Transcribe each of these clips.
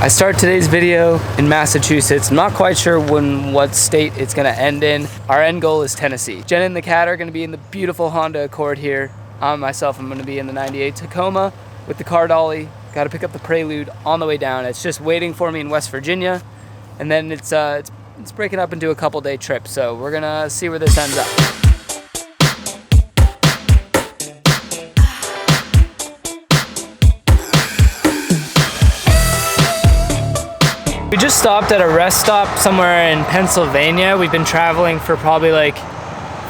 I start today's video in Massachusetts. I'm not quite sure what state it's gonna end in. Our end goal is Tennessee. Jen and the cat are gonna be in the beautiful Honda Accord here. I'm gonna be in the 98 Tacoma with the car dolly. Gotta pick up the Prelude on the way down. It's just waiting for me in West Virginia. And then it's breaking up into a couple day trip. So we're gonna see where this ends up. We just stopped at a rest stop somewhere in Pennsylvania. We've been traveling for probably like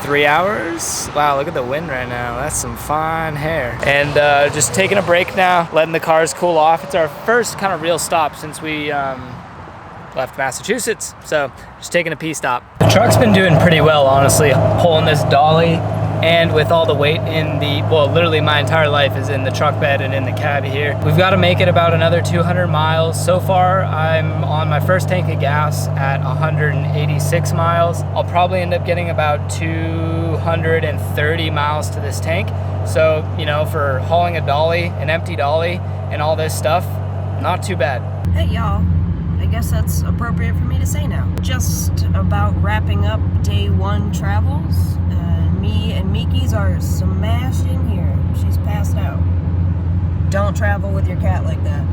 3 hours. Wow, look at the wind right now. That's some fine hair. And just taking a break now, letting the cars cool off. It's our first kind of real stop since we left Massachusetts. So just taking a pee stop. The truck's been doing pretty well, honestly, pulling this dolly. And with all the weight in the, well, literally my entire life is in the truck bed and in the cab here. We've got to make it about another 200 miles. So far, I'm on my first tank of gas at 186 miles. I'll probably end up getting about 230 miles to this tank. So, you know, for hauling a dolly, an empty dolly, and all this stuff, not too bad. Hey, y'all. I guess that's appropriate for me to say now. Just about wrapping up day one travels. Me and Miki's are smashed in here. She's passed out. Don't travel with your cat like that.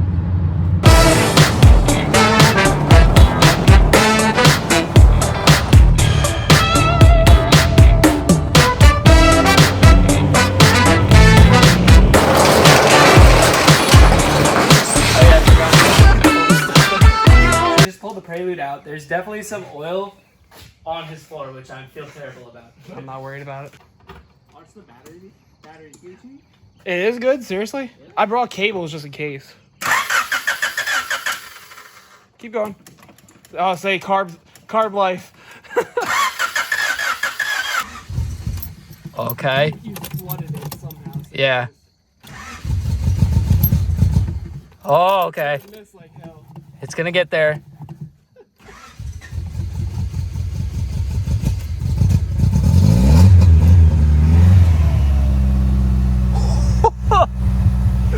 I just pulled the Prelude out. There's definitely some oil on his floor, which I feel terrible about. I'm not worried about it. What's the battery Gucci? It is good, seriously? Yeah. I brought cables just in case. Keep going. Oh, say carb life. Okay. You flooded it somehow. So Yeah. Oh, okay. Like hell. It's gonna get there.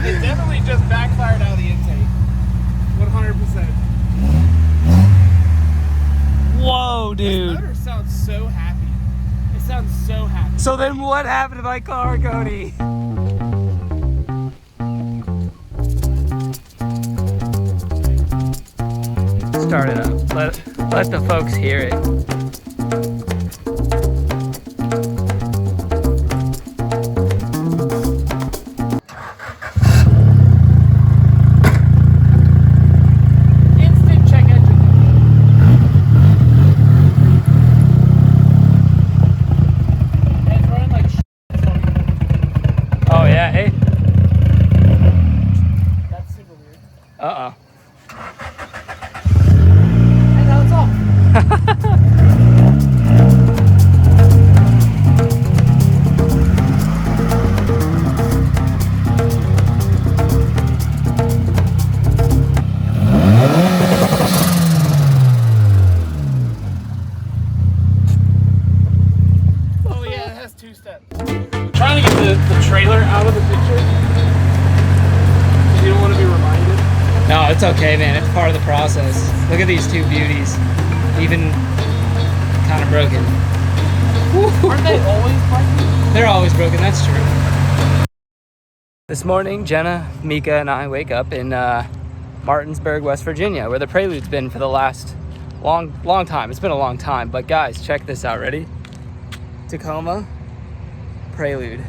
It definitely just backfired out of the intake. 100%. Whoa, dude. This motor sounds so happy. It sounds so happy. So then what happened to my car, Cody? Start it up. Let the folks hear it. Uh-oh. And now it's off. Oh yeah, it has 2 steps. Trying to get the trailer out of the picture. You don't want to be reminded. No, it's okay, man. It's part of the process. Look at these two beauties. Even kind of broken. Aren't they always broken? They're always broken, that's true. This morning, Jenna, Mika, and I wake up in Martinsburg, West Virginia, where the Prelude's been for the last long time. It's been a long time, but guys, check this out. Ready? Tacoma, Prelude.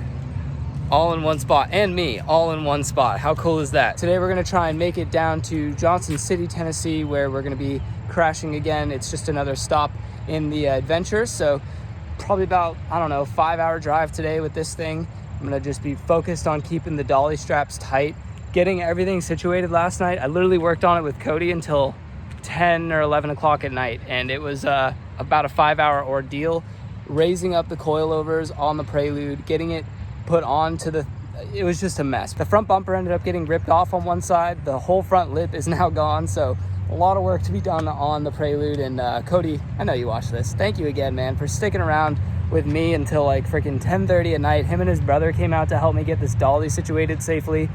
All in one spot, and me, all in one spot. How cool is that? Today we're gonna try and make it down to Johnson City, Tennessee, where we're gonna be crashing again. It's just another stop in the adventure. So probably about, I don't know, 5-hour drive today with this thing. I'm gonna just be focused on keeping the dolly straps tight, getting everything situated last night. I literally worked on it with Cody until 10 or 11 o'clock at night, and it was about a 5-hour ordeal, raising up the coilovers on the Prelude, getting it put onto the, it was just a mess. The front bumper ended up getting ripped off on one side. The whole front lip is now gone. So a lot of work to be done on the Prelude. And Cody, I know you watched this. Thank you again, man, for sticking around with me until like freaking 10:30 at night. Him and his brother came out to help me get this dolly situated safely.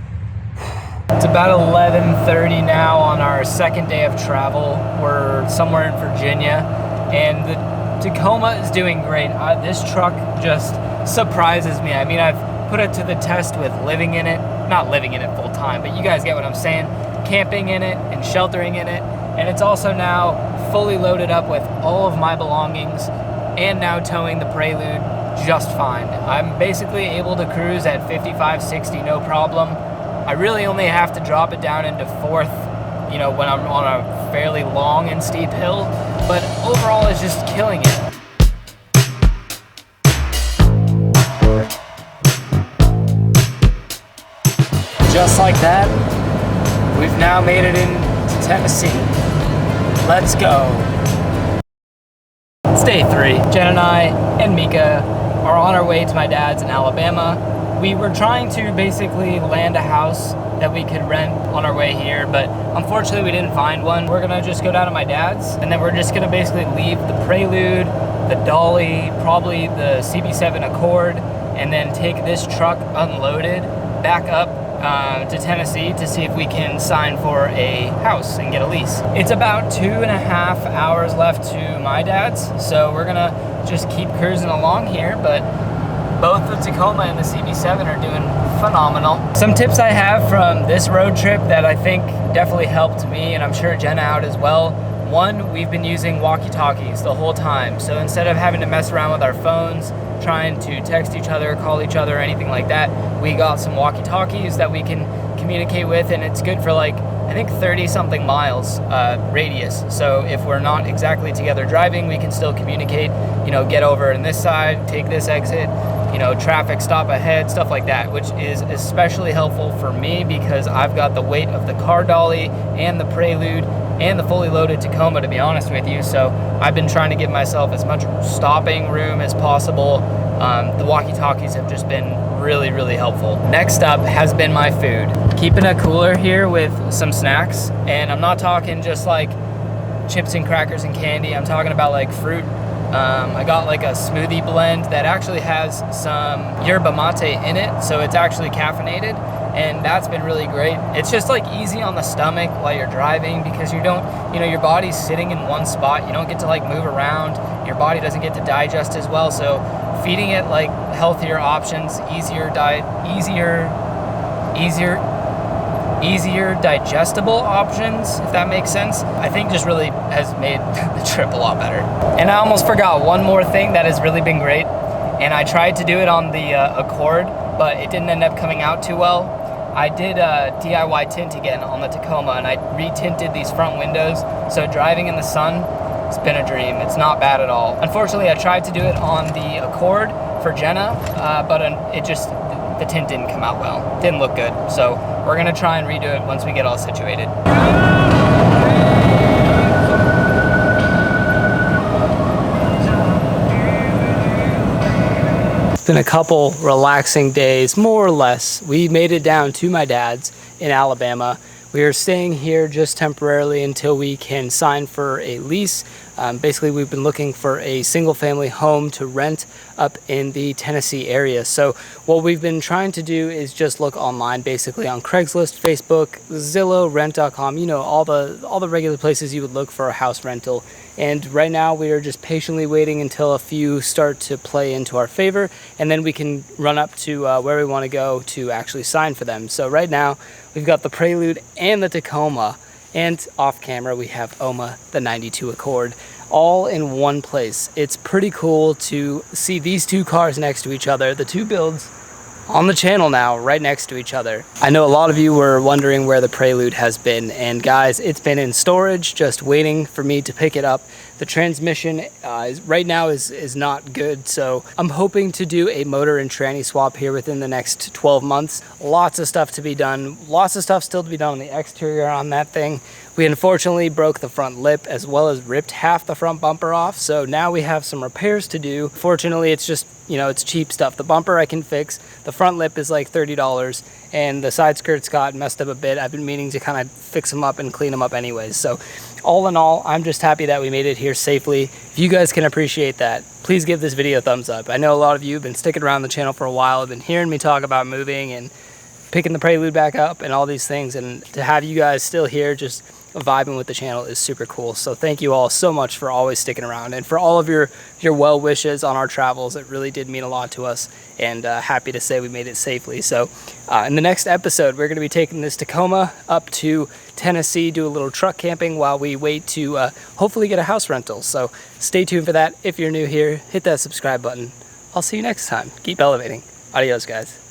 It's about 11:30 now on our second day of travel. We're somewhere in Virginia, and the Tacoma is doing great. This truck just surprises me. I mean, I've put it to the test with living in it, not living in it full time, but you guys get what I'm saying, camping in it and sheltering in it, and it's also now fully loaded up with all of my belongings and now towing the Prelude just fine. I'm basically able to cruise at 55, 60, no problem. I really only have to drop it down into fourth, you know, when I'm on a fairly long and steep hill, but overall it's just killing it. Just like that, we've now made it into Tennessee. Let's go. It's day 3. Jen and I and Mika are on our way to my dad's in Alabama. We were trying to basically land a house that we could rent on our way here, but unfortunately we didn't find one. We're gonna just go down to my dad's, and then we're just gonna basically leave the Prelude, the Dolly, probably the CB7 Accord, and then take this truck unloaded back up to Tennessee to see if we can sign for a house and get a lease. It's about 2.5 hours left to my dad's, so we're gonna just keep cruising along here, but both the Tacoma and the CB7 are doing phenomenal. Some tips I have from this road trip that I think definitely helped me, and I'm sure Jenna out as well. One, we've been using walkie-talkies the whole time, so instead of having to mess around with our phones, trying to text each other, call each other, anything like that, we got some walkie-talkies that we can communicate with, and it's good for like, I think 30-something miles radius. So if we're not exactly together driving, we can still communicate, you know, get over on this side, take this exit, you know, traffic stop ahead, stuff like that, which is especially helpful for me because I've got the weight of the car dolly and the Prelude and the fully loaded Tacoma, to be honest with you. So I've been trying to give myself as much stopping room as possible. The walkie-talkies have just been really, really helpful. Next up has been my food. Keeping a cooler here with some snacks, and I'm not talking just like chips and crackers and candy. I'm talking about like fruit. I got like a smoothie blend that actually has some yerba mate in it, so it's actually caffeinated, and that's been really great. It's just like easy on the stomach while you're driving because you don't, you know, your body's sitting in one spot. You don't get to like move around. Your body doesn't get to digest as well. So feeding it like healthier options, easier digestible options, if that makes sense, I think just really has made the trip a lot better. And I almost forgot one more thing that has really been great, and I tried to do it on the Accord, but it didn't end up coming out too well. I did DIY tint again on the Tacoma, and I re-tinted these front windows, so driving in the sun, it's been a dream. It's not bad at all. Unfortunately, I tried to do it on the Accord for Jenna, but the tint didn't come out well. Didn't look good. So we're gonna try and redo it once we get all situated. It's been a couple relaxing days, more or less. We made it down to my dad's in Alabama. We are staying here just temporarily until we can sign for a lease. Basically, we've been looking for a single family home to rent up in the Tennessee area. So what we've been trying to do is just look online, basically on Craigslist, Facebook, Zillow, rent.com, you know, all the regular places you would look for a house rental. And right now we are just patiently waiting until a few start to play into our favor, and then we can run up to where we want to go to actually sign for them. So right now we've got the Prelude and the Tacoma, and off camera we have Oma, the 92 Accord, all in one place. It's pretty cool to see these two cars next to each other, the two builds on the channel now, right next to each other. I know a lot of you were wondering where the Prelude has been, and guys, it's been in storage, just waiting for me to pick it up. The transmission right now is not good, so I'm hoping to do a motor and tranny swap here within the next 12 months. Lots of stuff to be done, lots of stuff still to be done on the exterior on that thing. We unfortunately broke the front lip as well as ripped half the front bumper off, so now we have some repairs to do. Fortunately, it's just, you know, it's cheap stuff. The bumper I can fix, the front lip is like $30, and the side skirts got messed up a bit. I've been meaning to kind of fix them up and clean them up anyways. So all in all, I'm just happy that we made it here safely. If you guys can appreciate that, please give this video a thumbs up. I know a lot of you have been sticking around the channel for a while, have been hearing me talk about moving and picking the Prelude back up and all these things, and to have you guys still here just vibing with the channel is super cool. So thank you all so much for always sticking around and for all of your well wishes on our travels. It really did mean a lot to us, and happy to say we made it safely. So in the next episode, we're going to be taking this Tacoma up to Tennessee, do a little truck camping while we wait to hopefully get a house rental. So stay tuned for that. If you're new here, hit that subscribe button. I'll see you next time. Keep elevating. Adios, guys.